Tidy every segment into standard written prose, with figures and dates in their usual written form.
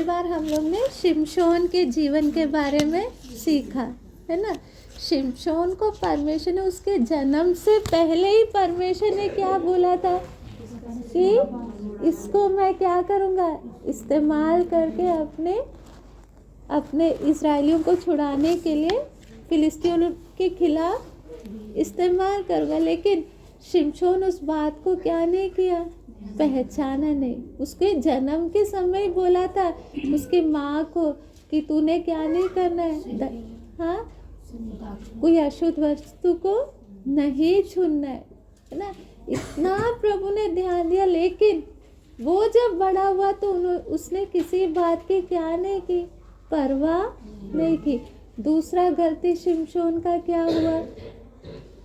बार हम लोग ने शिमशोन के जीवन के बारे में सीखा है ना। शिमशोन को परमेश्वर ने उसके जन्म से पहले ही परमेश्वर ने क्या बोला था कि इसको मैं क्या करूँगा, इस्तेमाल करके अपने इस्राएलियों को छुड़ाने के लिए फिलिस्तीनियों के खिलाफ इस्तेमाल करूँगा। लेकिन शिमशोन उस बात को क्या नहीं किया, पहचाना नहीं। उसके जन्म के समय बोला था उसकी माँ को कि तूने क्या नहीं करना है, हाँ, कोई अशुद्ध वस्तु को नहीं छूना है ना। इतना प्रभु ने ध्यान दिया, लेकिन वो जब बड़ा हुआ तो उसने किसी बात की क्या नहीं की, परवाह नहीं की। दूसरा गलती शिमशोन का क्या हुआ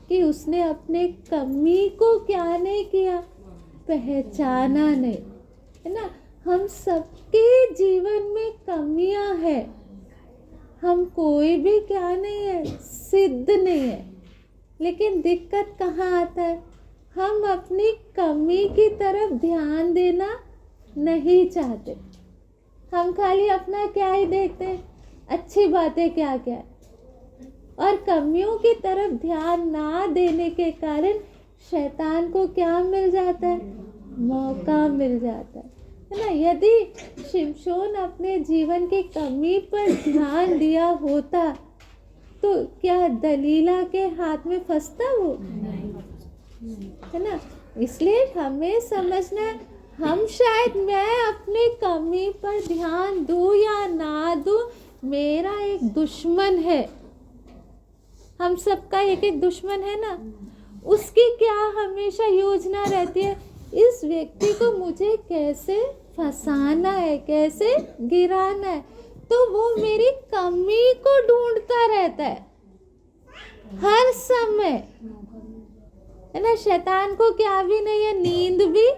कि उसने अपने कमी को क्या नहीं किया, पहचाना नहीं, है ना। हम सबके जीवन में कमियां हैं, हम कोई भी क्या नहीं है, सिद्ध नहीं है। लेकिन दिक्कत कहाँ आता है, हम अपनी कमी की तरफ ध्यान देना नहीं चाहते। हम खाली अपना क्या ही देखते हैं, अच्छी बातें क्या क्या है, और कमियों की तरफ ध्यान ना देने के कारण शैतान को क्या मिल जाता है, मौका मिल जाता है ना। यदि शिमशोन अपने जीवन की कमी पर ध्यान दिया होता तो क्या दलीला के हाथ में फंसता वो, है ना। इसलिए हमें समझना है, हम शायद मैं अपनी कमी पर ध्यान दूं या ना दूं, मेरा एक दुश्मन है। हम सबका एक एक दुश्मन है ना। उसकी क्या हमेशा योजना रहती है, इस व्यक्ति को मुझे कैसे फंसाना है, कैसे गिराना है। तो वो मेरी कमी को ढूंढता रहता है हर समय, है ना। शैतान को क्या भी नहीं है, नींद भी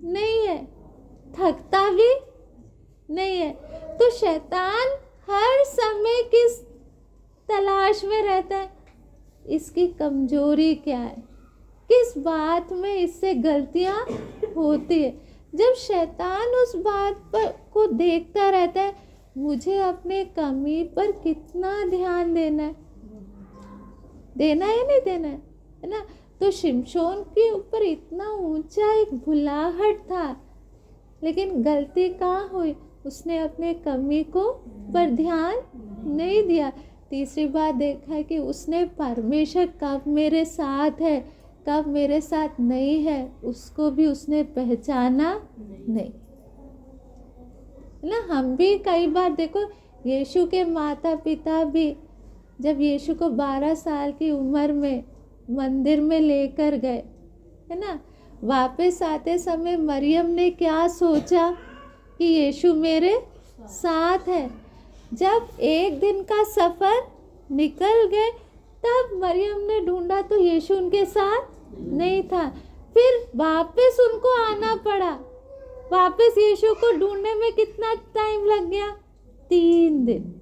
नहीं है, थकता भी नहीं है। तो शैतान हर समय किस तलाश में रहता है, इसकी कमजोरी क्या है, किस बात में इससे गलतियां होती है। जब शैतान उस बात पर को देखता रहता है, मुझे अपने कमी पर कितना ध्यान देना है, देना है नहीं देना है ना। तो शिमशोन के ऊपर इतना ऊंचा एक भुलाहट था, लेकिन गलती कहाँ हुई, उसने अपने कमी को पर ध्यान नहीं दिया। तीसरी बात देखा है कि उसने परमेश्वर कब मेरे साथ है, कब मेरे साथ नहीं है, उसको भी उसने पहचाना नहीं, ना। हम भी कई बार देखो, यीशु के माता पिता भी जब यीशु को 12 साल की उम्र में मंदिर में लेकर गए, है ना, वापस आते समय मरियम ने क्या सोचा कि यीशु मेरे साथ है। जब एक दिन का सफ़र निकल गए, तब मरियम ने ढूंढा तो यीशु उनके साथ नहीं था। फिर वापस उनको आना पड़ा, वापस यीशु को ढूंढने में कितना टाइम लग गया, 3 दिन।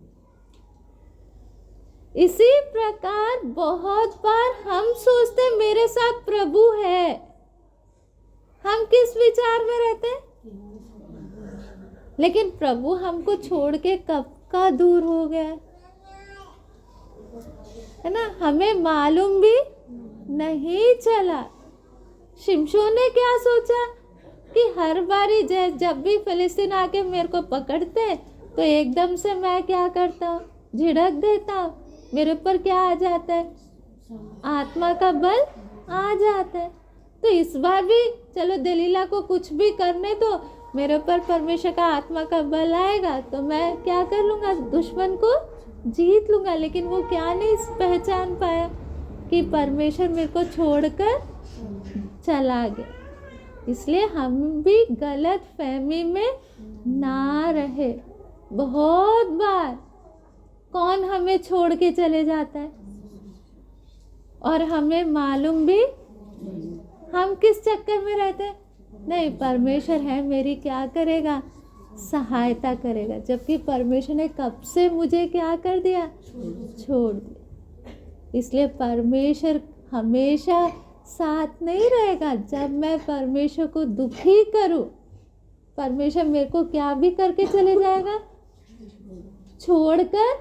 इसी प्रकार बहुत बार हम सोचते मेरे साथ प्रभु है, हम किस विचार में रहते हैं, लेकिन प्रभु हमको छोड़ के कब का दूर हो गया, है ना, हमें मालूम भी नहीं चला। शिमशोन ने क्या सोचा कि हर बारी जब भी फिलिस्तीन आके मेरे को पकड़ते तो एकदम से मैं क्या करता हूँ, झिड़क देता हूँ, मेरे ऊपर क्या आ जाता है, आत्मा का बल आ जाता है। तो इस बार भी चलो दलीला को कुछ भी करने दो, मेरे ऊपर परमेश्वर का आत्मा का बल आएगा तो मैं क्या कर लूँगा, दुश्मन को जीत लूँगा। लेकिन वो क्या नहीं पहचान पाया कि परमेश्वर मेरे को छोड़कर चला गया। इसलिए हम भी गलत फहमी में ना रहे। बहुत बार कौन हमें छोड़ के चले जाता है और हमें मालूम भी, हम किस चक्कर में रहते हैं, नहीं परमेश्वर है मेरी क्या करेगा, सहायता करेगा। जबकि परमेश्वर ने कब से मुझे क्या कर दिया, छोड़ दिया। इसलिए परमेश्वर हमेशा साथ नहीं रहेगा। जब मैं परमेश्वर को दुखी करूं परमेश्वर मेरे को क्या भी करके चले जाएगा, छोड़कर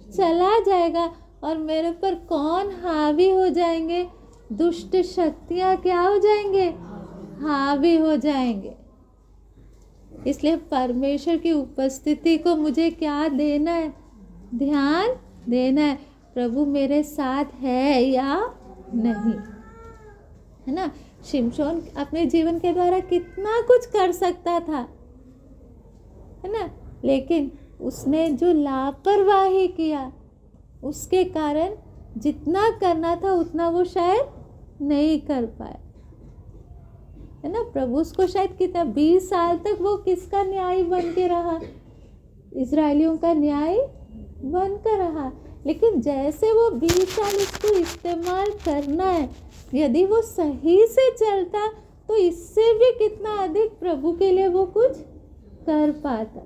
चला जाएगा। और मेरे पर कौन हावी हो जाएंगे, दुष्ट शक्तियाँ क्या हो जाएंगे, हावी हो जाएंगे। इसलिए परमेश्वर की उपस्थिति को मुझे क्या देना है, ध्यान देना है, प्रभु मेरे साथ है या नहीं, है ना। शिमशोन अपने जीवन के द्वारा कितना कुछ कर सकता था, है ना, लेकिन उसने जो लापरवाही किया उसके कारण जितना करना था उतना वो शायद नहीं कर पाया, है ना। प्रभु उसको शायद कितना 20 साल तक वो किसका न्याय बन के रहा, इजरायलियों का न्याय बन कर रहा। लेकिन जैसे वो 20 साल इसको इस्तेमाल करना है, यदि वो सही से चलता तो इससे भी कितना अधिक प्रभु के लिए वो कुछ कर पाता,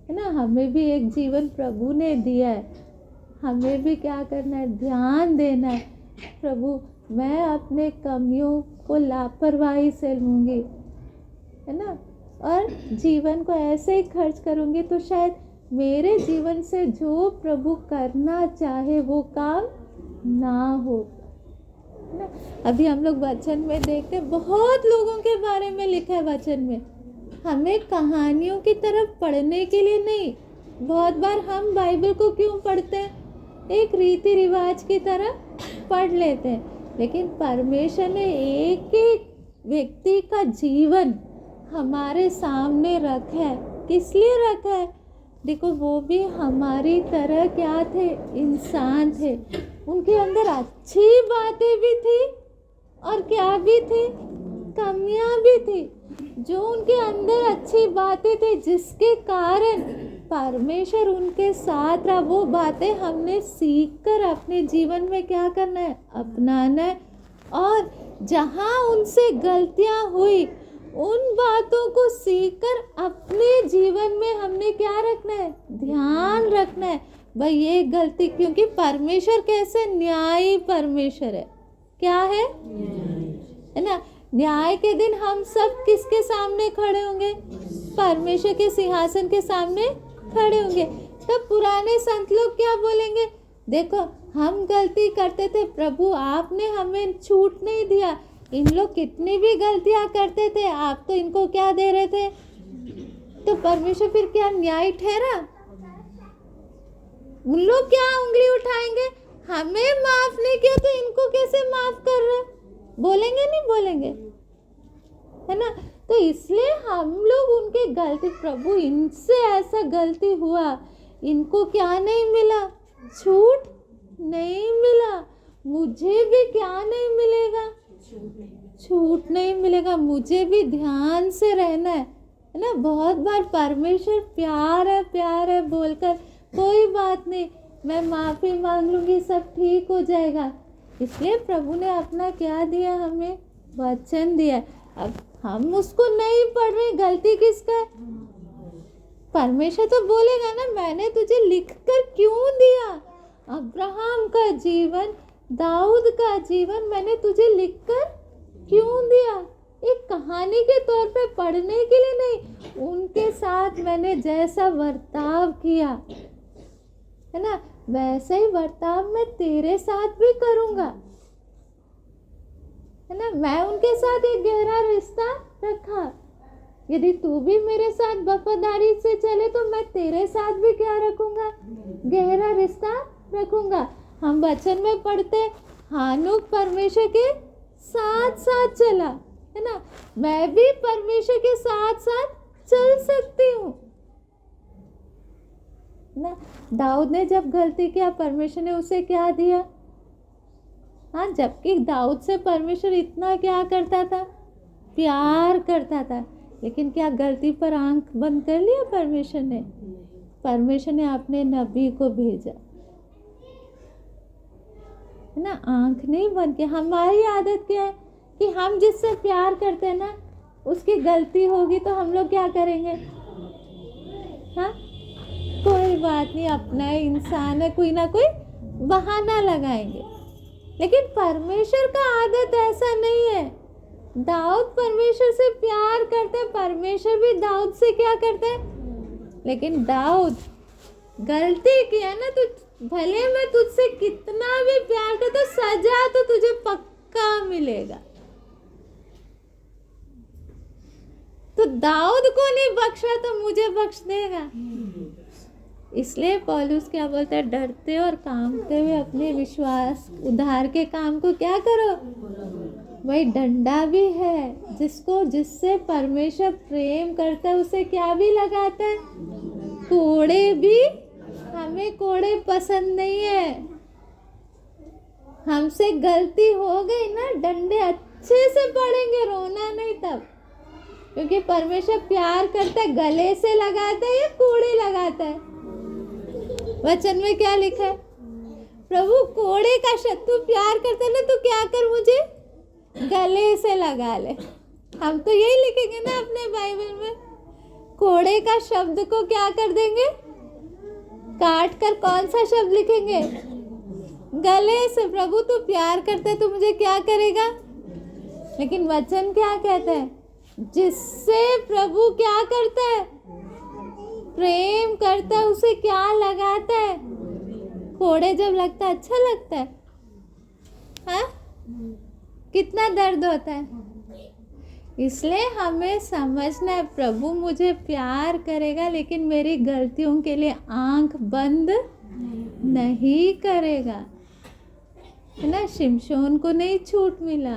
है ना। हमें भी एक जीवन प्रभु ने दिया है, हमें भी क्या करना है, ध्यान देना है, प्रभु मैं अपने कमियों को लापरवाही से लूँगी, है ना, और जीवन को ऐसे ही खर्च करूँगी तो शायद मेरे जीवन से जो प्रभु करना चाहे वो काम ना हो, है ना। अभी हम लोग वचन में देखते हैं, बहुत लोगों के बारे में लिखा है वचन में। हमें कहानियों की तरफ पढ़ने के लिए नहीं, बहुत बार हम बाइबल को क्यों पढ़ते हैं, एक रीति रिवाज की तरह पढ़ लेते हैं। लेकिन परमेश्वर ने एक एक व्यक्ति का जीवन हमारे सामने रखा है। किस लिए रखा है, देखो वो भी हमारी तरह क्या थे, इंसान थे। उनके अंदर अच्छी बातें भी थी और क्या भी थी, कमियां भी थी। जो उनके अंदर अच्छी बातें थे जिसके कारण परमेश्वर उनके साथ रहा, वो बातें हमने सीख कर अपने जीवन में क्या करना है, अपनाना है। और जहाँ उनसे गलतियाँ हुई उन बातों को सीखकर अपने जीवन में हमने क्या रखना है, ध्यान रखना है। भाई ये गलती, क्योंकि परमेश्वर कैसे न्यायी परमेश्वर है, क्या है ना। न्याय के दिन हम सब किसके सामने खड़े होंगे, परमेश्वर के सिंहासन के सामने खड़े होंगे। तब पुराने संत लोग क्या बोलेंगे, देखो हम गलती करते थे, प्रभु आपने हमें छूट नहीं दिया। इन लोग कितनी भी गलतियां करते थे, आप तो इनको क्या दे रहे थे। तो परमेश्वर फिर क्या न्याय ठहरा, उन लोग क्या उंगली उठाएंगे, हमें माफ नहीं किया तो इनको कैसे माफ कर रहे, बोलेंगे नहीं बोलेंगे, है ना। तो इसलिए हम लोग उनके गलती, प्रभु इनसे ऐसा गलती हुआ, इनको क्या नहीं मिला, छूट नहीं मिला, मुझे भी क्या नहीं मिलेगा, छूट नहीं मिलेगा, मुझे भी ध्यान से रहना है ना। बहुत बार परमेश्वर प्यार है बोलकर, कोई बात नहीं मैं माफ़ी मांग लूँगी, सब ठीक हो जाएगा। इसलिए प्रभु ने अपना क्या दिया, हमें वचन दिया। अब हम उसको नहीं पढ़ रहे, गलती किसका है, परमेश्वर तो बोलेगा ना, मैंने तुझे लिखकर क्यों दिया, अब्राहम का जीवन, दाऊद का जीवन मैंने तुझे लिखकर क्यों दिया, एक कहानी के तौर पे पढ़ने के लिए नहीं, उनके साथ मैंने जैसा बर्ताव किया, है ना, वैसे ही बर्ताव मैं तेरे साथ भी करूँगा, है ना। मैं उनके साथ एक गहरा रिश्ता रखा, यदि तू भी मेरे साथ वफादारी से चले तो मैं तेरे साथ भी क्या रखूँगा, गहरा रिश्ता रखूँगा। हम वचन में पढ़ते, हानूक परमेश्वर के साथ साथ चला, है ना, मैं भी परमेश्वर के साथ साथ चल सकती हूँ ना। दाऊद ने जब गलती किया, परमेश्वर ने उसे क्या दिया, हाँ, जबकि दाऊद से परमेश्वर इतना क्या करता था, प्यार करता था, लेकिन क्या गलती पर आंख बंद कर लिया परमेश्वर ने। परमेश्वर ने अपने नबी को भेजा, है ना, आंख नहीं बंद की। हमारी आदत क्या है कि हम जिससे प्यार करते हैं ना, उसकी गलती होगी तो हम लोग क्या करेंगे, हाँ कोई बात नहीं, अपना इंसान है, कोई ना कोई बहाना लगाएंगे। लेकिन परमेश्वर का आदत ऐसा नहीं है, दाऊद परमेश्वर से प्यार करते, परमेश्वर भी दाऊद से क्या करते हैं। लेकिन दाऊद गलती किया ना, तो भले मैं तुझसे कितना भी प्यार करता, सजा तो तुझे पक्का मिलेगा। तो दाऊद को नहीं बख्शा तो मुझे बख्श देगा। इसलिए पौलुस क्या बोलता है, डरते और कांपते हुए अपने विश्वास उद्धार के काम को क्या करो। वही डंडा भी है जिससे परमेश्वर प्रेम करता है, उसे क्या भी लगाता है, कोड़े भी। हमें कोड़े पसंद नहीं है। हमसे गलती हो गई ना, डंडे अच्छे से पड़ेंगे, रोना नहीं तब, क्योंकि परमेश्वर प्यार करता है। गले से लगाता है या कोड़े लगाता है। वचन में क्या लिखा है, प्रभु कोड़े का शब्द, तू प्यार करता है ना, तो क्या कर, मुझे गले से लगा ले। हम तो यही लिखेंगे ना अपने बाइबल में, कोड़े का शब्द को क्या कर देंगे, काट कर कौन सा शब्द लिखेंगे, गले से। प्रभु तू प्यार करता है तो मुझे क्या करेगा। लेकिन वचन क्या कहता है, जिससे प्रभु क्या करता है, प्रेम करता है, उसे क्या लगाता है, कोड़े जब लगता है अच्छा लगता है, हाँ? कितना दर्द होता है। इसलिए हमें समझना है, प्रभु मुझे प्यार करेगा लेकिन मेरी गलतियों के लिए आंख बंद नहीं करेगा, है ना। शिमशोन को नहीं छूट मिला,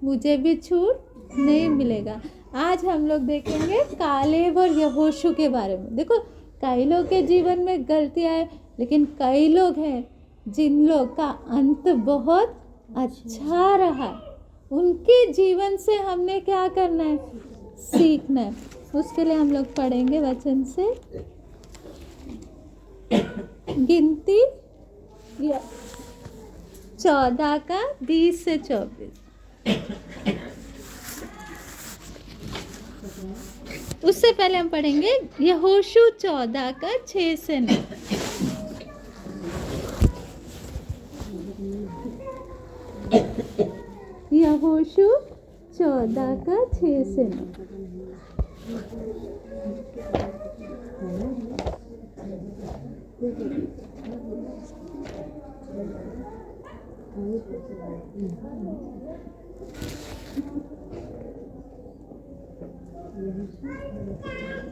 मुझे भी छूट नहीं मिलेगा। आज हम लोग देखेंगे कालेब और यहोशू के बारे में। देखो, कई लोग के जीवन में गलतियाँ है, लेकिन कई लोग हैं जिन लोग का अंत बहुत अच्छा रहा। उनके जीवन से हमने क्या करना है, सीखना है। उसके लिए हम लोग पढ़ेंगे वचन से गिनती 14 का 20 से 24। उससे पहले हम पढ़ेंगे यहोशू 14 का 6 से 9। यहोशू 14 का 6 से 9।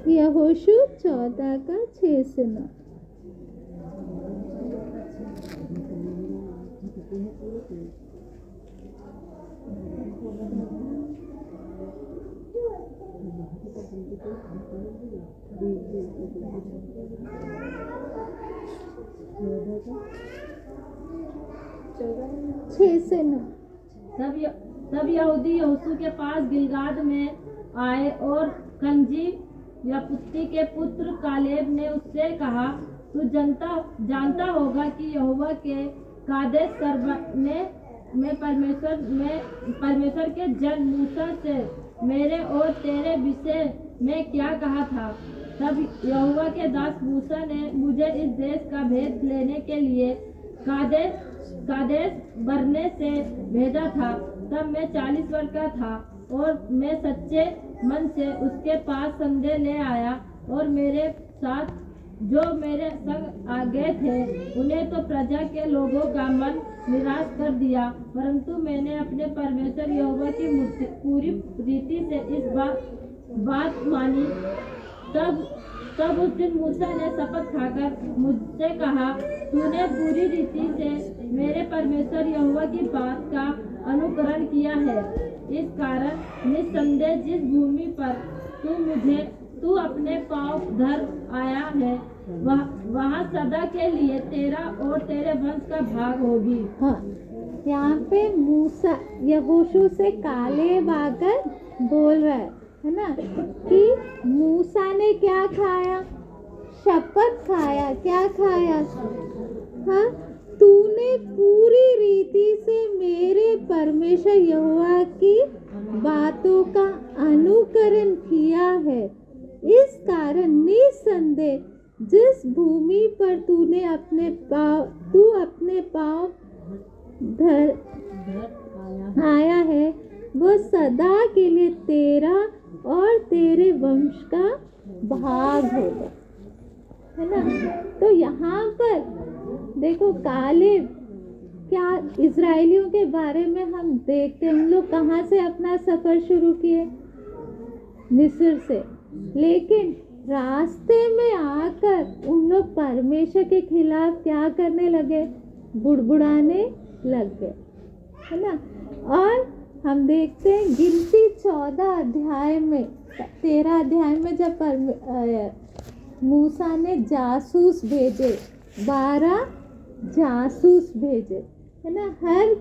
यहोशू 14 का 6 से 9। तब यहूदी यहोशू के पास गिलगाद में आए और कनजी यपुत्ती के पुत्र कालेब ने उससे कहा, तू जानता होगा कि यहोवा के कादेश बरने में परमेश्वर के जन मूसा से मेरे और तेरे विषय में क्या कहा था। तब यहोवा के दास मूसा ने मुझे इस देश का भेद लेने के लिए कादेश बरने से भेजा था। तब मैं 40 वर्ष का था और मैं सच्चे मन से उसके पास संदेश ले आया, और मेरे साथ जो मेरे संग आ गए थे उन्हें तो प्रजा के लोगों का मन निराश कर दिया, परंतु मैंने अपने परमेश्वर यहोवा की पूरी रीति से इस बात मानी। तब उस दिन मूसा ने शपथ खाकर मुझसे कहा, तूने पूरी रीति से मेरे परमेश्वर यहोवा की बात का अनुकरण किया है। इस कारण निस्संदेह जिस भूमि पर तू अपने पांव धर आया है, वहाँ सदा के लिए तेरा और तेरे वंश का भाग होगी। हाँ, यहाँ पे मूसा यहोशू से कालेब आकर बोल रहा है ना, कि मूसा ने क्या खाया, शपथ खाया। क्या खाया, हाँ, तूने पूरी रीति से मेरे परमेश्वर यहोवा की बातों का अनुकरण किया है। इस कारण निस्संदेह जिस भूमि पर तू अपने पांव धर आया है, वो सदा के लिए तेरा और तेरे वंश का भाग होगा, है ना। तो यहाँ पर देखो कालेब, क्या इजराइलियों के बारे में हम देखते हैं, उन लोग कहाँ से अपना सफर शुरू किए, मिस्र से, लेकिन रास्ते में आकर उन लोग परमेश्वर के खिलाफ क्या करने लगे, बुड़बुड़ाने लग गए, है ना। और हम देखते हैं गिनती 14 अध्याय में, 13 अध्याय में जब मूसा ने जासूस भेजे, 12 जासूस भेजे, है ना। हर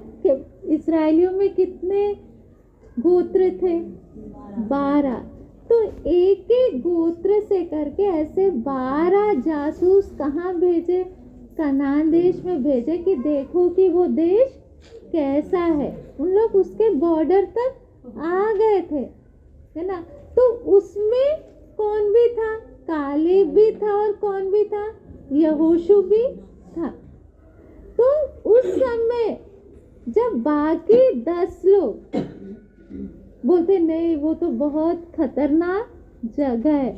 इस्राएलियों में कितने गोत्र थे, 12। तो एक एक गोत्र से करके ऐसे 12 जासूस कहाँ भेजे, कनान देश में भेजे कि देखो कि वो देश कैसा है। उन लोग उसके बॉर्डर तक आ गए थे, है ना। तो उसमें कौन भी था, कालेब भी था, और कौन भी था, यहोशू भी था। तो उस समय जब बाकी 10 लोग बोलते नहीं वो तो बहुत खतरनाक जगह है,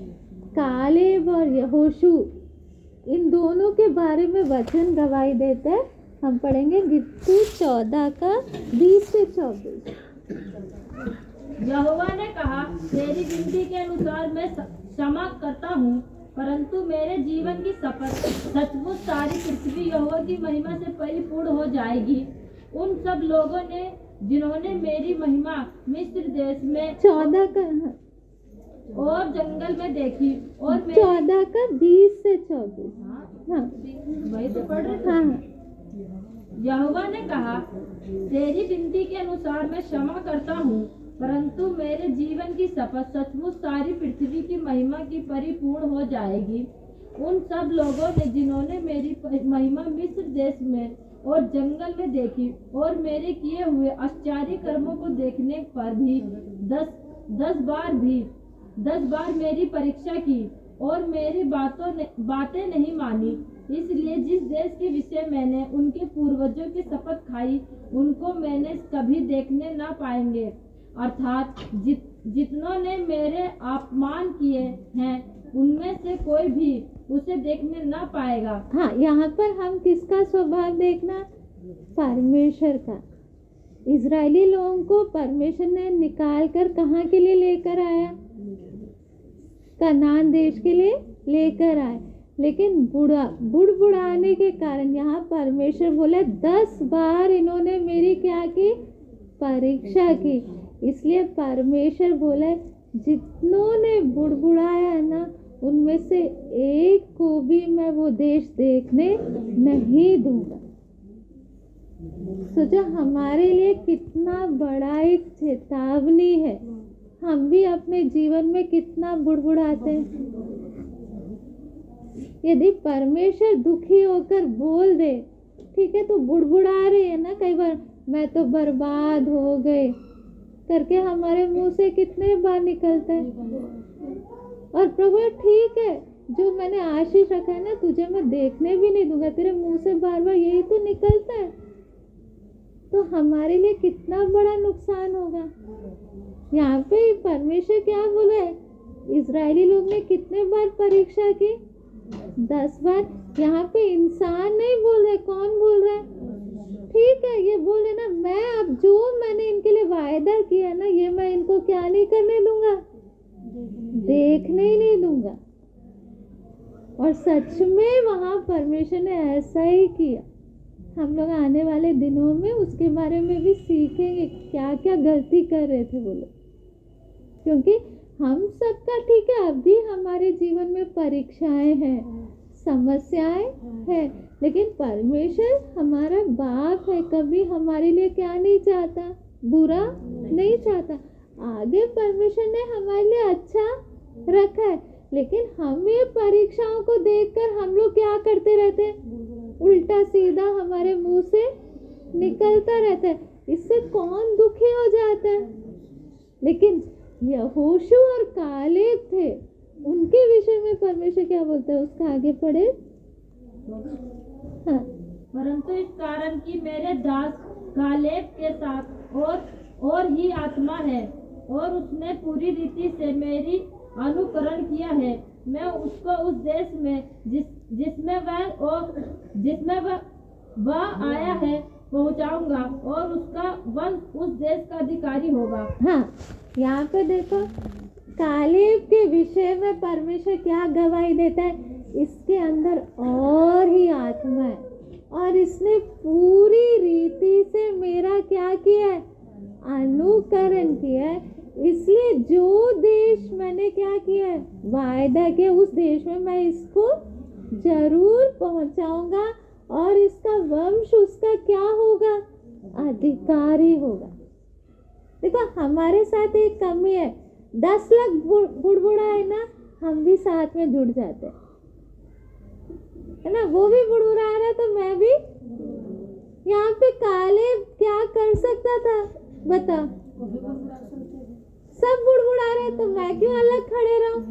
कालेब और यहोशू इन दोनों के बारे में वचन गवाही देते हैं। हम पढ़ेंगे गिनती 14 का 20 से 24। यहोवा ने कहा, तेरी गिनती के अनुसार मैं क्षमा करता हूँ, परंतु मेरे जीवन की शपथ सचमुच सारी पृथ्वी यहोवा की महिमा से परिपूर्ण हो जाएगी। उन सब लोगों ने जिन्होंने मेरी महिमा मिस्र देश में 14 का और जंगल में देखी, और 14 का 20 से 24। हाँ वही तो पढ़ रहे थे। हाँ। यहोवा ने कहा, तेरी विनती के अनुसार मैं क्षमा करता हूँ, परंतु मेरे जीवन की शपथ सचमुच सारी पृथ्वी की महिमा की परिपूर्ण हो जाएगी। उन सब लोगों ने जिन्होंने मेरी महिमा मिस्र देश में और जंगल में देखी, और मेरे किए हुए आश्चर्य कर्मों को देखने पर भी 10 बार मेरी परीक्षा की और मेरी बातें नहीं मानी। इसलिए जिस देश के विषय मैंने उनके पूर्वजों की शपथ खाई, उनको मैंने कभी देखने ना पाएंगे, अर्थात जितनों ने मेरे अपमान किए हैं उनमें से कोई भी उसे देखने ना पाएगा। हाँ, यहाँ पर हम किसका स्वभाव देखना, परमेश्वर का। इजरायली लोगों को परमेश्वर ने निकाल कर कहाँ के लिए लेकर आया, कनान देश के लिए लेकर आए, लेकिन बुड़बुड़ाने के कारण यहाँ परमेश्वर बोले 10 बार इन्होंने मेरी क्या की, परीक्षा की। इसलिए परमेश्वर बोले जितनों ने बुड़बुड़ाया है ना, उनमें से एक को भी मैं वो देश देखने नहीं दूंगा। सोचो हमारे लिए कितना बड़ा एक चेतावनी है। हम भी अपने जीवन में कितना बुड़बुड़ाते हैं। यदि परमेश्वर दुखी होकर बोल दे, ठीक है, तो बुड़बुड़ा रही है ना, कई बार मैं तो बर्बाद हो गए करके हमारे मुंह से कितने बार निकलता है। और प्रभु ठीक है, जो मैंने आशीष रखा है ना, तुझे मैं देखने भी नहीं दूंगा, तेरे मुंह से बार बार यही तो निकलता है, तो हमारे लिए कितना बड़ा नुकसान होगा। यहाँ पे परमेश्वर क्या बोला है, इजरायली लोग ने कितने बार परीक्षा की, 10 बार। यहाँ पे इंसान नहीं बोल रहे, कौन बोल रहा है, ठीक है, ये बोले ना, मैं अब जो मैंने इनके लिए वायदा किया ना, ये मैं इनको क्या नहीं करने दूंगा, देखने ही नहीं दूंगा। और सच में वहां परमेश्वर ने ऐसा ही किया। हम लोग आने वाले दिनों में उसके बारे में भी सीखेंगे, क्या क्या गलती कर रहे थे वो लोग, क्योंकि हम सबका ठीक है, अभी हमारे जीवन में परीक्षाएं हैं, समस्याएं हैं, लेकिन परमेश्वर हमारा बाप है, कभी हमारे लिए क्या नहीं चाहता, बुरा नहीं चाहता। आगे परमेश्वर ने हमारे लिए अच्छा रखा है, लेकिन हम ये परीक्षाओं को देखकर हम लोग क्या करते रहते हैं, उल्टा सीधा हमारे मुंह से निकलता रहता है। इससे कौन दुखी हो जाता है। लेकिन यहोशू और कालेब थे, उनके विषय में परमेश्वर क्या बोलता है, उसका आगे पढ़े। हाँ। परंतु इस कारण कि मेरे दास कालेब के साथ और और ही आत्मा है और उसने पूरी रीति से मेरी अनुकरण किया है। मैं उसको उस देश में जिसमें वह आया है पहुंचाऊंगा और उसका वंश उस देश का अधिकारी होगा। हाँ, यहाँ पे देखो कालेब के विषय में परमेश्वर क्या गवाही देता है, इसके अंदर और ही आत्मा है और इसने पूरी रीति से मेरा क्या किया है, अनुकरण किया है। इसलिए जो देश मैंने क्या किया है, वायदा किया, उस देश में मैं इसको जरूर पहुंचाऊंगा और इसका वंश उसका क्या होगा, अधिकारी होगा। देखो हमारे साथ एक कमी है, 10 लाख बुड़बुड़ा है ना, हम भी साथ में जुड़ जाते है ना, वो भी बुड़बुड़ा रहा है तो मैं भी। यहाँ पे कालेब क्या कर सकता था बता, सब बुड़बुड़ा रहे तो मैं क्यों अलग खड़े रहूं,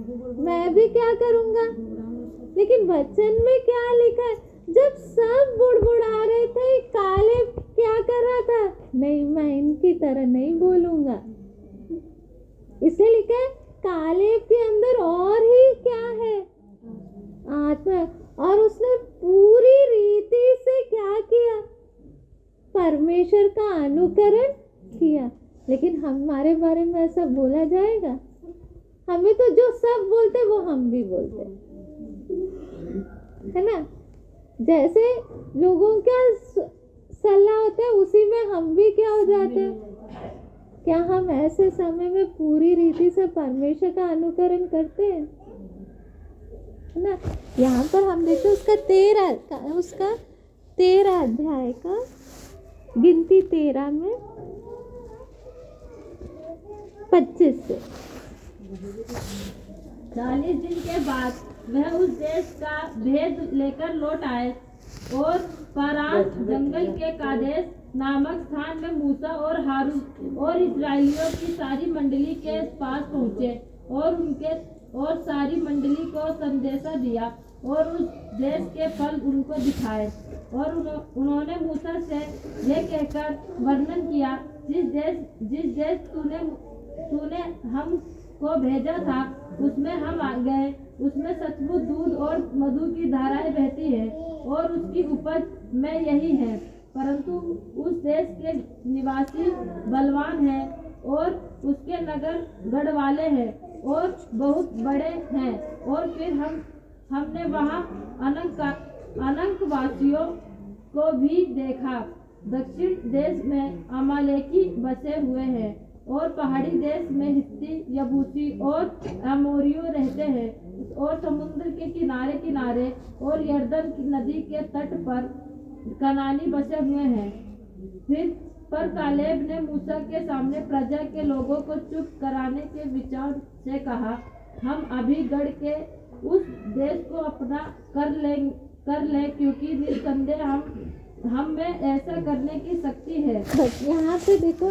मैं भी क्या करूंगा। लेकिन वचन में क्या लिखा है, जब सब बुड़बुड़ा रहे थे कालेब क्या कर रहा था, नहीं मैं इनकी तरह नहीं बोलूंगा। इसलिए लिखा है कालेब के अंदर और ही क्या है, आत्मा, और उसने पूरी रीति से क्या किया, परमेश्वर का अनुकरण किया। लेकिन हमारे बारे में ऐसा बोला जाएगा, हमें तो जो सब बोलते वो हम भी बोलते है ना। जैसे लोगों का सलाह होता है उसी में हम भी क्या हो जाते हैं। क्या हम ऐसे समय में पूरी रीति से परमेश्वर का अनुकरण करते हैं, है ना। यहाँ पर हम देखते हैं उसका 13 अध्याय का गिनती 13 में 25 से। 40 दिन के बाद वह उस देश का भेद लेकर लौट आए और पारान जंगल के कादेश नामक स्थान में मूसा और हारून और इस्राएलियों की सारी मंडली के पास पहुँचे और सारी मंडली को संदेशा दिया और उस देश के फल उनको दिखाए। और उन्होंने मूसा से यह कहकर वर्णन किया, जिस देश तूने हमको भेजा था उसमें हम आ गए, उसमें सचमुच दूध और मधु की धाराएं बहती है और उसकी उपज में यही है। परंतु उस देश के निवासी बलवान हैं और उसके नगर गढ़ वाले हैं और बहुत बड़े हैं। और फिर हमने वहाँ अनंकवासियों को भी देखा। दक्षिण देश में अमालेकी बसे हुए हैं और पहाड़ी देश में हित्ती, यबूसी और अमोरियो रहते हैं और समुद्र के किनारे किनारे और यर्दन की नदी के तट पर कनानी बसे हुए हैं। पर कालेब ने मूसा के सामने प्रजा के लोगों को चुप कराने के विचार से कहा, हम अभी गढ़ के उस देश को अपना कर ले क्योंकि निस्संदेह हम में ऐसा करने की शक्ति है। यहाँ पे देखो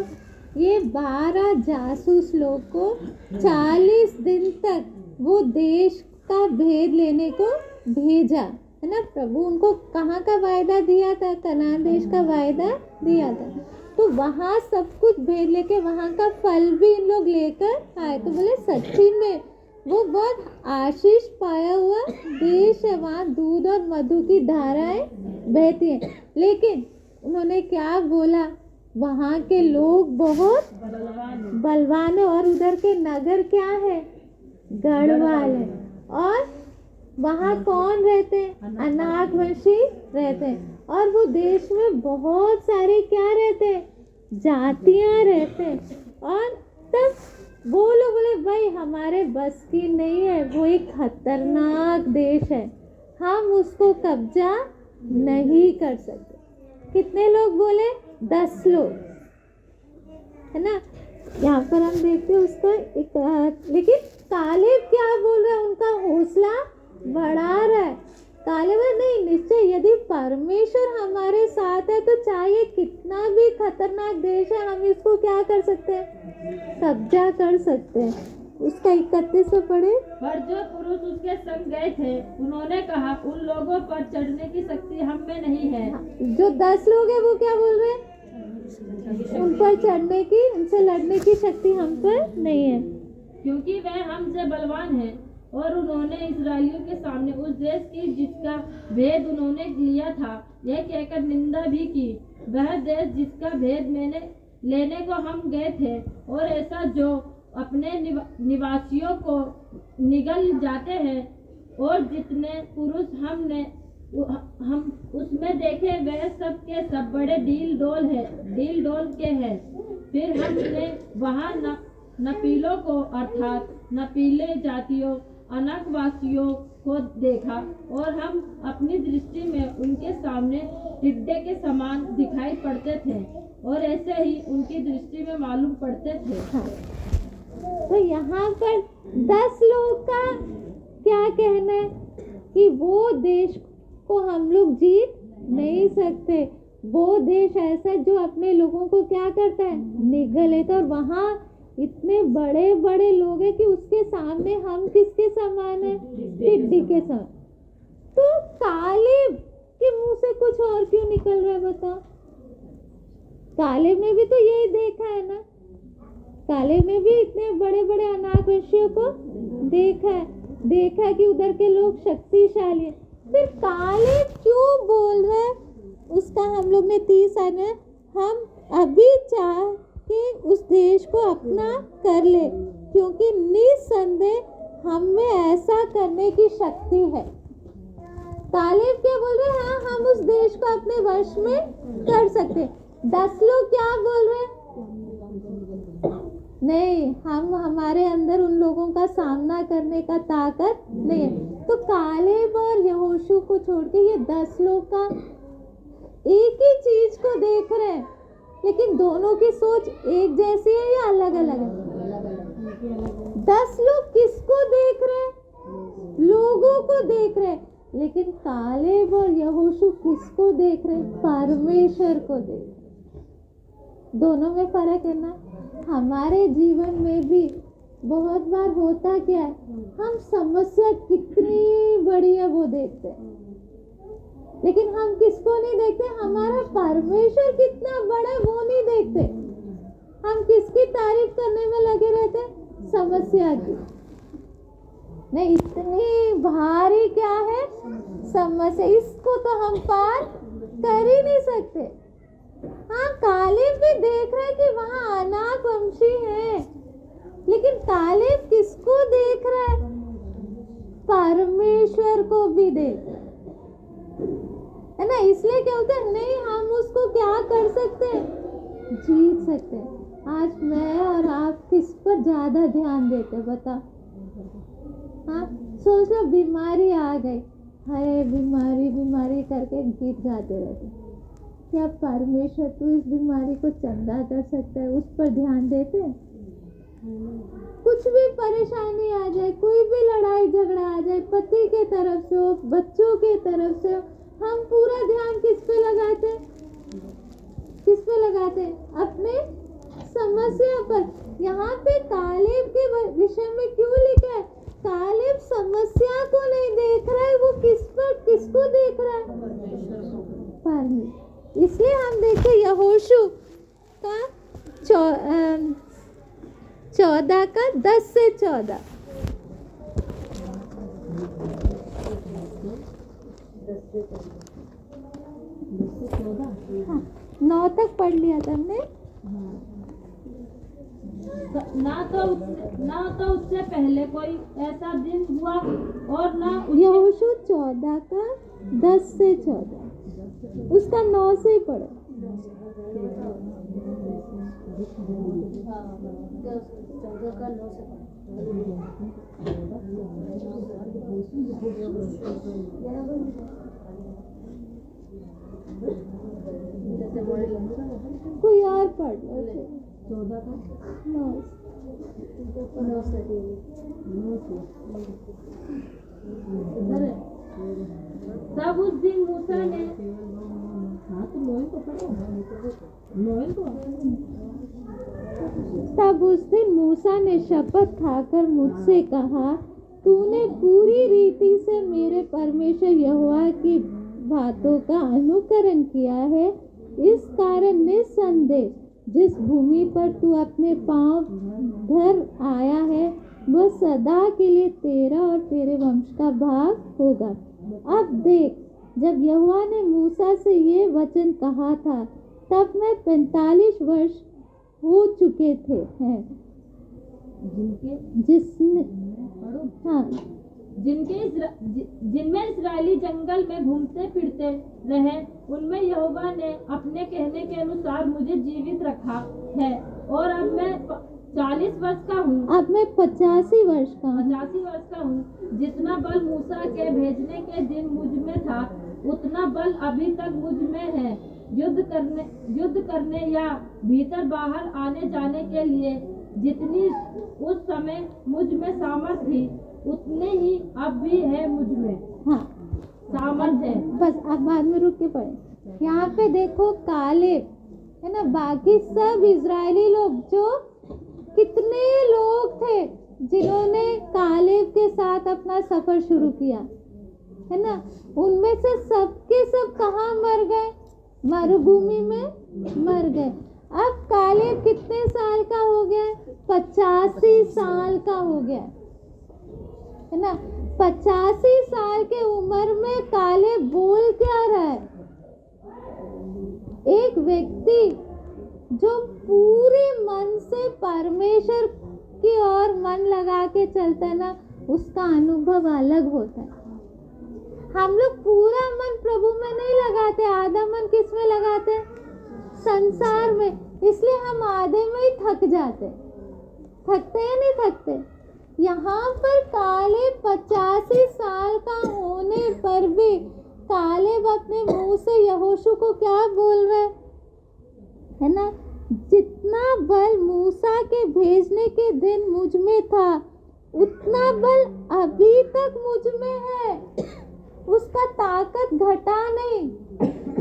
ये 12 जासूस लोग को 40 दिन तक वो देश का भेद लेने को भेजा, है ना। प्रभु उनको कहाँ का वायदा दिया था, कनान देश का वायदा दिया था। तो वहाँ सब कुछ भेद लेके वहाँ का फल भी इन लोग लेकर आए। तो बोले सच्ची में वो बहुत आशीष पाया हुआ देश है, वहाँ दूध और मधु की धाराएं बहती हैं। लेकिन उन्होंने क्या बोला, वहाँ के लोग बहुत बलवान है और उधर के नगर क्या है, गढ़वाल है। और वहाँ कौन रहते हैं, अनाकवंशी रहते हैं। और वो देश में बहुत सारे क्या रहते हैं, जातियाँ रहते हैं। और तब वो लोग बोले भाई हमारे बस की नहीं है, वो एक खतरनाक देश है, हम उसको कब्जा नहीं कर सकते। कितने लोग बोले, 10 लोग, है ना। यहाँ पर हम देखते हैं उसका एक, लेकिन कालेब क्या बोल रहा है, उनका हौसला बढ़ा रहा है। कालेब नहीं, निश्चय यदि परमेश्वर हमारे साथ है तो चाहे कितना भी खतरनाक देश है हम इसको क्या कर सकते हैं, कब्जा कर सकते हैं। उसका 31 में पढ़े। पर जो पुरुष उसके संग गए थे उन्होंने कहा, उन लोगों पर चढ़ने की शक्ति हम में नहीं है। जो 10 लोग हैं वो क्या बोल रहे हैं, उन पर चढ़ने की, उनसे लड़ने की शक्ति हम पर नहीं है, क्योंकि वह हमसे बलवान है। और उन्होंने इस्राएलियों के सामने उस देश की जिसका भेद उन्होंने लिया था यह कहकर निंदा भी की, वह देश जिसका भेद मैंने लेने को हम गए थे, और ऐसा जो अपने निवासियों को निगल जाते हैं। और जितने पुरुष हम उसमें देखे वह सब के सब बड़े डील डोल के हैं। फिर हमने वहाँ नपीलों को अर्थात नपीले जातियों अनाकवासियों को देखा, और हम अपनी दृष्टि में उनके सामने टिड्डे के समान दिखाई पड़ते थे, और ऐसे ही उनकी दृष्टि में मालूम पड़ते थे। हाँ। तो यहाँ पर 10 लोग का क्या कहना है कि वो देश को हम लोग जीत नहीं सकते। वो देश ऐसा है जो अपने लोगों को क्या करता है, निगल लेता है। और वहाँ इतने बड़े बड़े लोग हैं कि उसके सामने हम किसके समान है, टिड्डी के समान। तो कालेब के मुंह से कुछ और क्यों निकल रहा है बताओ। कालेब ने भी तो यही देखा है ना, कालेब में भी इतने बड़े बड़े अनाकवंशियों को देखा कि उधर के लोग शक्तिशाली हैं। फिर कालेब क्यों बोल रहे हैं, उसका हम लोग ने 30 आने हम अभी चाह कि उस देश को अपना कर ले, क्योंकि निसंदेह हम में ऐसा करने की शक्ति है। कालेब क्या बोल रहे हैं, हाँ हम उस देश को अपने वश में कर सकते। 10 लोग क्या बोल रहे हैं, नहीं हम हमारे अंदर उन लोगों का सामना करने का ताकत नहीं है। तो कालेब और यहोशू को छोड़ के ये 10 लोग का एक ही चीज को देख रहे हैं, लेकिन दोनों की सोच एक जैसी है या अलग अलग है। 10 लोग किसको देख रहे हैं, लोगों को देख रहे हैं, लेकिन कालेब और यहोशू किसको देख रहे हैं, परमेश्वर को देख रहे हैं। दोनों में फर्क है ना। हमारे जीवन में भी बहुत बार होता क्या है, हम समस्या कितनी बड़ी है वो देखते हैं, लेकिन हम किसको नहीं देखते, हमारा परमेश्वर कितना बड़ा है वो नहीं देखते। हम किसकी तारीफ करने में लगे रहते हैं, समस्या की। नहीं इतनी भारी क्या है समस्या, इसको तो हम पार कर ही नहीं सकते। हाँ कालेब भी देख रहे हैं कि वहाँ अनाकवंशी है, लेकिन कालेब किसको देख रहा है, परमेश्वर को भी देख रहा है ना। इसलिए क्या होता है, नहीं हम उसको क्या कर सकते हैं, जीत सकते हैं। आज मैं और आप किस पर ज्यादा ध्यान देते बता। हाँ सोच लो बीमारी आ गई, हाय बीमारी करके गीत गाते रहते। क्या परमेश्वर तू इस बीमारी को चंगा कर सकता है, उस पर ध्यान देते हैं। कुछ भी परेशानी आ जाए, कोई भी लड़ाई झगड़ा आ जाए, पति के तरफ से हो, बच्चों के तरफ से हो, हम पूरा ध्यान किस पे लगाते हैं, अपने समस्या पर। यहाँ पे कालेब के विषय में क्यों लिखा है, कालेब समस्या को नहीं देख रहा है, वो किसको देख रहा है, परमेश्वर। इसलिए हम देखें यहोशू का 14 का 10 से 14। हाँ 9 तक पढ़ लिया था हमने। ना तो उससे पहले कोई ऐसा दिन हुआ और ना यहोशू 14 का 10 से 14, उसका 9 से ही पढ़ो। कोई और पढ़ लो। 14 का 9 तब उस दिन मूसा ने तब उस दिन मूसा ने शपथ खाकर मुझसे कहा, तूने पूरी रीति से मेरे परमेश्वर यहोवा की बातों का अनुकरण किया है इस कारण निस्संदेह जिस भूमि पर तू अपने पांव धर आया है वह सदा के लिए तेरा और तेरे वंश का भाग होगा। अब देख, जब यहोवा ने मूसा से ये वचन कहा था तब मैं 45 वर्ष हो चुके थे हैं जिनमें इस्राएली जंगल में घूमते फिरते रहे, उनमें यहोवा ने अपने कहने के अनुसार मुझे जीवित रखा है। और अब मैं 40 वर्ष का हूँ। अब मैं 85 वर्ष का हूँ। जितना बल मूसा के भेजने के दिन मुझ में था, उतना बल अभी तक मुझ में है। युद्ध करने या भीतर बाहर आने जाने के लिए जितनी उस समय मुझ में सामर्थ थी, उतने ही अब भी है मुझ में। हाँ, सामर्थ है। बस अब बाद में रुक के पढ़े। यहाँ पे देखो कालेब है ना, बाकी सब इजरायली लोग, जो कितने लोग थे जिन्होंने कालेब के साथ अपना सफर शुरू किया है ना, उनमें से सबके सब कहाँ मर गए? मरुभूमि में मर गए। अब कालेब कितने साल का हो गया? 85 साल का हो गया है ना। 85 साल के उम्र में कालेब बोल क्या रहा है? एक व्यक्ति जो पूरे मन से परमेश्वर की ओर मन लगा के चलता है ना, उसका अनुभव अलग होता है। हम लोग पूरा मन प्रभु में नहीं लगाते, आधा मन किस में लगाते? संसार में। इसलिए हम आधे में ही थक जाते। थकते या नहीं थकते? यहाँ पर कालेब 85 साल का होने पर भी कालेब अपने मुंह से यहोशू को क्या बोल रहे है ना, जितना बल मूसा के भेजने के दिन मुझ में था, उतना बल अभी तक मुझ में है। उसका ताकत घटा नहीं।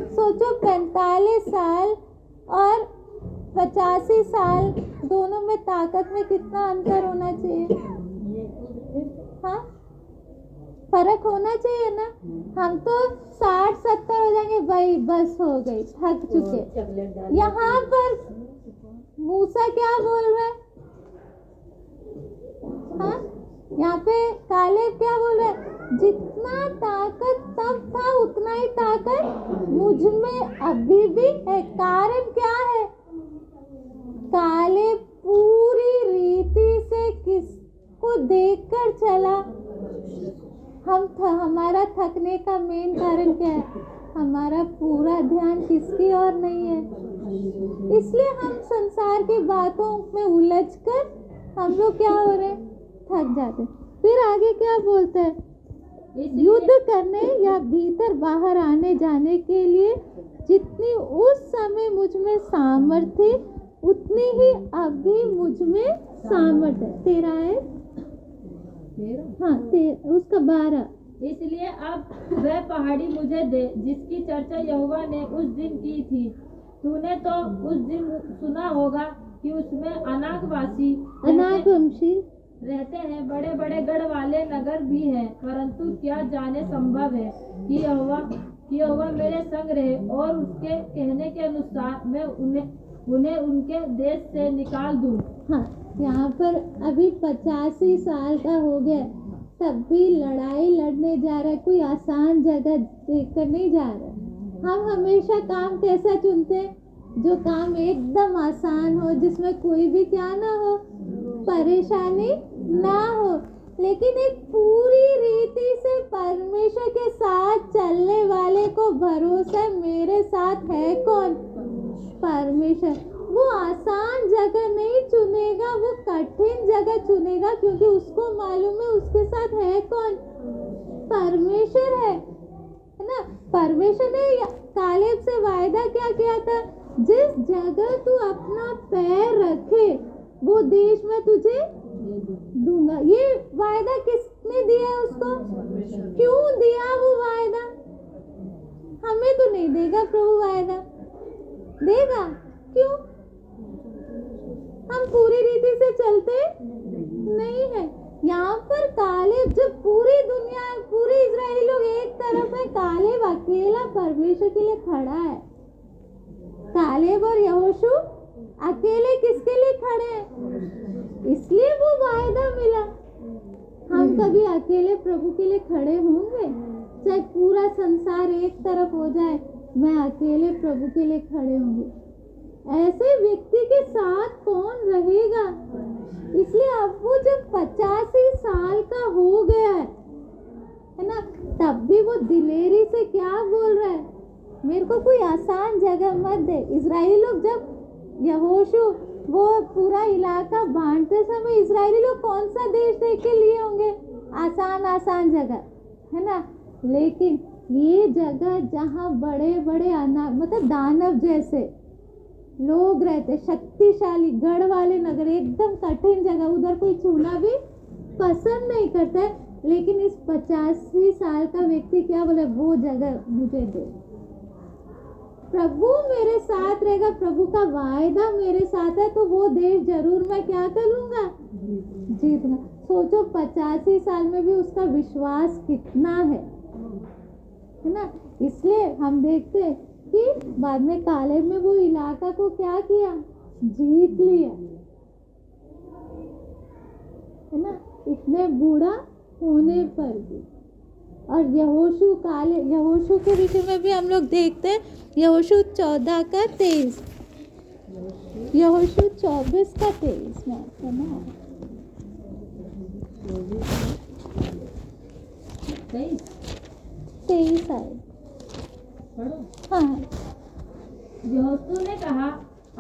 सोचो, 45 साल और 85 साल, दोनों में ताकत में कितना अंतर होना चाहिए? हाँ, फर्क होना चाहिए ना। हम तो 60-70 हो जाएंगे, भाई बस हो गई, थक चुके। यहाँ पर मूसा क्या बोल रहा है? हाँ, यहाँ पे कालेब क्या बोल रहा है? जितना ताकत तब था, उतना ही ताकत मुझ में अभी भी है। कारण क्या है? कालेब पूरी रीति से किसको देखकर चला? हमारा थकने का मेन कारण क्या है? हमारा पूरा ध्यान किसकी ओर नहीं है। इसलिए हम संसार की बातों में उलझकर हम लोग क्या हो रहे? थक जाते। फिर आगे क्या बोलते हैं? युद्ध करने या भीतर बाहर आने जाने के लिए जितनी उस समय मुझ में सामर्थ थी, उतनी ही अभी मुझ में सामर्थ है। 13 है, हाँ, उसका 12। इसलिए अब वह पहाड़ी मुझे दे जिसकी चर्चा यहोवा ने उस दिन की थी। तूने तो उस दिन सुना होगा कि उसमें अनाकवंशी रहते हैं, बड़े बड़े गढ़ वाले नगर भी हैं। परंतु क्या जाने संभव है कि यहोवा मेरे संग रहे और उसके कहने के अनुसार मैं उन्हें उनके देश से निकाल दूं। हाँ, यहाँ पर अभी 85 साल का हो गया, तब भी लड़ाई लड़ने जा रहा है। कोई आसान जगह देखकर नहीं जा रहा है। हम हमेशा काम कैसा चुनते हैं? जो काम एकदम आसान हो, जिसमें कोई भी क्या ना हो, परेशानी ना हो। लेकिन एक पूरी रीति से परमेश्वर के साथ चलने वाले को भरोसा है, मेरे साथ है कौन? परमेश्वर। वो आसान जगह नहीं चुनेगा, वो कठिन जगह चुनेगा, क्योंकि उसको मालूम है उसके साथ है कौन? परमेश्वर है ना। परमेश्वर ने कालेब से वायदा क्या किया था? जिस जगह तू अपना पैर रखे वो देश में तुझे दूंगा। ये वायदा किसने दिया उसको? क्यों दिया वो वायदा? हमें तो नहीं देगा प्रभु वायदा, देगा? क्यों? हम पूरी रीति से चलते नहीं है। यहाँ पर कालेब, जब पूरी दुनिया, पूरे इजरायली लोग एक तरफ है, कालेब अकेला परमेश्वर के लिए खड़ा है। कालेब और यहोशू अकेले किसके लिए खड़े हैं, इसलिए वो वायदा मिला। हम कभी अकेले प्रभु के लिए खड़े होंगे? चाहे पूरा संसार एक तरफ हो जाए, मैं अकेले प्रभु के लिए खड़े होंगे? ऐसे व्यक्ति के साथ कौन रहेगा? इसलिए अब वो जब 85 साल का हो गया है ना, तब भी वो दिलेरी से क्या बोल रहा है, मेरे को कोई आसान जगह मत दे। इजरायली लोग जब यहोशू वो पूरा इलाका बांटते समय इजरायली लोग कौन सा देश देख के लिए होंगे? आसान जगह, है ना। लेकिन ये जगह जहाँ बड़े बड़े मतलब दानव जैसे लोग रहते, शक्तिशाली गढ़ वाले नगर, एकदम कठिन जगह, उधर कोई छूना भी पसंद नहीं करता है। लेकिन इस 85 साल का व्यक्ति क्या बोले, वो जगह मुझे दे, प्रभु मेरे साथ रहेगा, प्रभु का वायदा मेरे साथ है, तो वो देश जरूर मैं क्या कर लूंगा, जीतूंगा। सोचो 85 साल में भी उसका विश्वास कितना है ना। इसलिए हम देखते हैं कि बाद में कालेब में वो इलाका को क्या किया, जीत लिया, है ना, इतने बूढ़ा होने पर भी। और यहोशू के विषय में भी हम लोग देखते हैं, यहोशू 14 का 23, यहोशू 24 का 23 में आता है ना, 23 आए। हाँ, यहोशू ने कहा,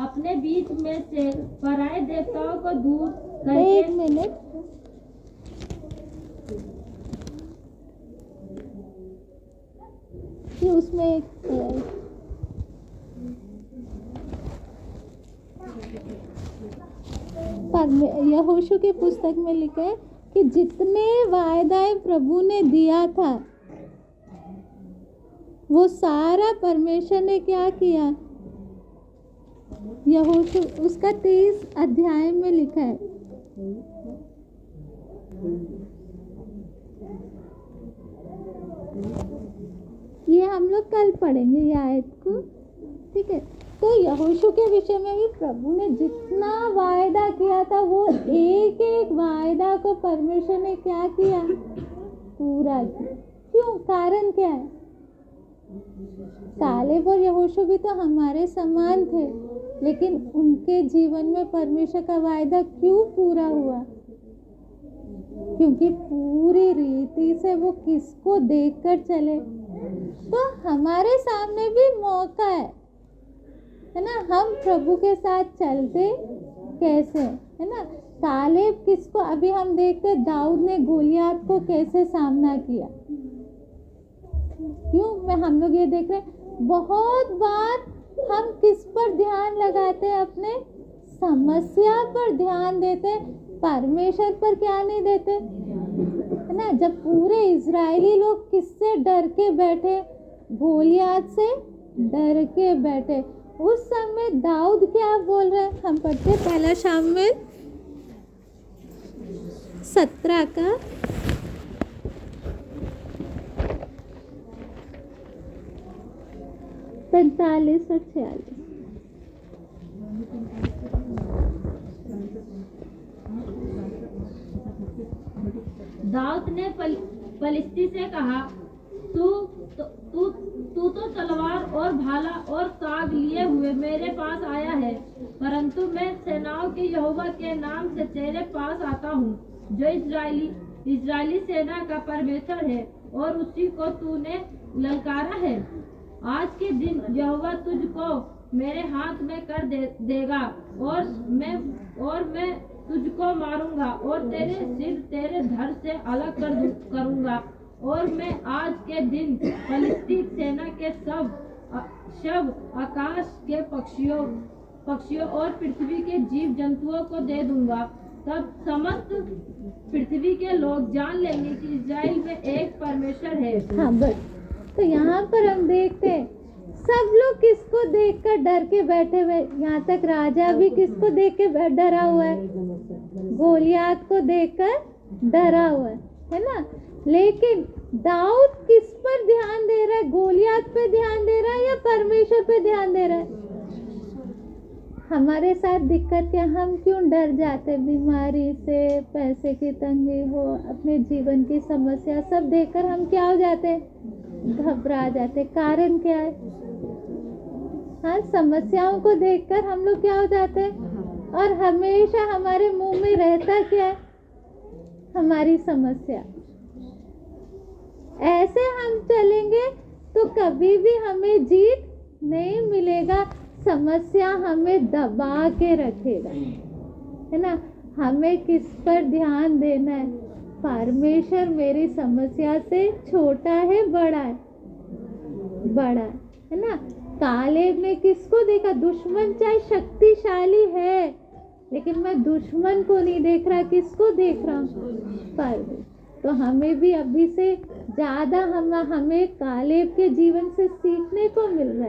अपने बीच में से पराये देवताओं को दूर करके। एक मिनट, कि उसमें एक यहोशू के पुस्तक में लिखा है कि जितने वायदाएं प्रभु ने दिया था वो सारा परमेश्वर ने क्या किया। यहोशू उसका 23 अध्याय में लिखा है, ये हम लोग कल पढ़ेंगे ये आयत को, ठीक है। तो यहोशू के विषय में भी प्रभु ने जितना वायदा किया था वो एक एक वायदा को परमेश्वर ने क्या किया, पूरा किया। क्यों, कारण क्या है? कालेब और यहोशू भी तो हमारे समान थे, लेकिन उनके जीवन में परमेश्वर का वायदा क्यों पूरा हुआ? क्योंकि पूरी रीति से वो किसको देखकर चले। तो हमारे सामने भी मौका है ना, हम प्रभु के साथ चलते कैसे, है ना। कालेब किसको, अभी हम देखते दाऊद ने गोलियात को कैसे सामना किया। क्यों, हम लोग ये देख रहे हैं, बहुत बार हम किस पर ध्यान लगाते हैं, अपने समस्या पर ध्यान देते हैं, परमेश्वर पर क्या नहीं देते, है ना। जब पूरे इजरायली लोग किससे डर के बैठे, गोलियात से डर के बैठे, उस समय दाऊद क्या बोल रहे हैं, हम पढ़ते पहला शामुएल 17 का 45 और 46। दाऊद ने पलिश्ती से कहा, तू तो तलवार और भाला और ताग लिए हुए मेरे पास आया है, परंतु मैं सेनाओं के यहोवा के नाम से तेरे पास आता हूँ, जो इजरायली सेना का परमेश्वर है, और उसी को तूने ललकारा है। आज के दिन यहोवा तुझको मेरे हाथ में कर देगा, और मैं तुझको मारूंगा और तेरे सिर तेरे धड़ से अलग करूंगा। और मैं आज के दिन फलिस्ती सेना के सब आकाश के पक्षियों और पृथ्वी के जीव जंतुओं को दे दूंगा। तब समस्त पृथ्वी के लोग जान लेंगे कि इस्राएल में एक परमेश्वर है। हाँ, बस तो यहाँ पर हम देखते हैं सब लोग किसको देखकर डर के बैठे हुए। यहाँ तक राजा भी किसको देख के डरा हुआ है, गोलियात को देखकर डरा हुआ है ना। लेकिन दाऊद किस पर ध्यान दे रहा है, गोलियात पे ध्यान दे रहा है या परमेश्वर पे ध्यान दे रहा है? हमारे साथ दिक्कत क्या, हम क्यों डर जाते, बीमारी से, पैसे की तंगी हो, अपने जीवन की समस्या सब देखकर हम क्या हो जाते, घबरा जाते। कारण क्या है? हाँ, समस्याओं को देखकर हम लोग क्या हो जाते हैं, और हमेशा हमारे मुंह में रहता क्या है, हमारी समस्या। ऐसे हम चलेंगे तो कभी भी हमें जीत नहीं मिलेगा। समस्या हमें दबा के रखेगा, है ना। हमें किस पर ध्यान देना है? परमेश्वर मेरी समस्या से छोटा है, बड़ा है, बड़ा है ना। कालेब ने किसको देखा? दुश्मन चाहे शक्तिशाली है, लेकिन मैं दुश्मन को नहीं देख रहा, किसको देख रहा हूँ? परमेश्वर। तो हमें भी अभी से ज़्यादा हमें कालेब के जीवन से सीखने को मिल रहा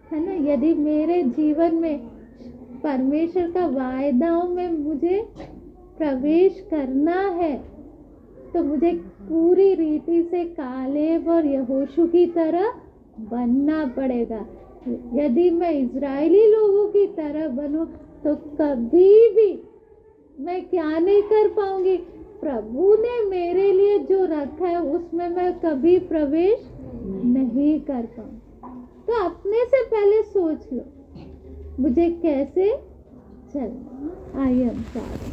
है ना। यदि मेरे जीवन में परमेश्वर का वायदाओं में मुझे प्रवेश करना है तो मुझे पूरी रीति से कालेब और यहोशू की तरह बनना पड़ेगा। यदि मैं इजरायली लोगों की तरह बनूं तो कभी भी मैं क्या नहीं कर पाऊंगी, प्रभु ने मेरे लिए जो रखा है उसमें मैं कभी प्रवेश नहीं कर पाऊंगी। तो अपने से पहले सोच लो मुझे कैसे चलना। I am sorry.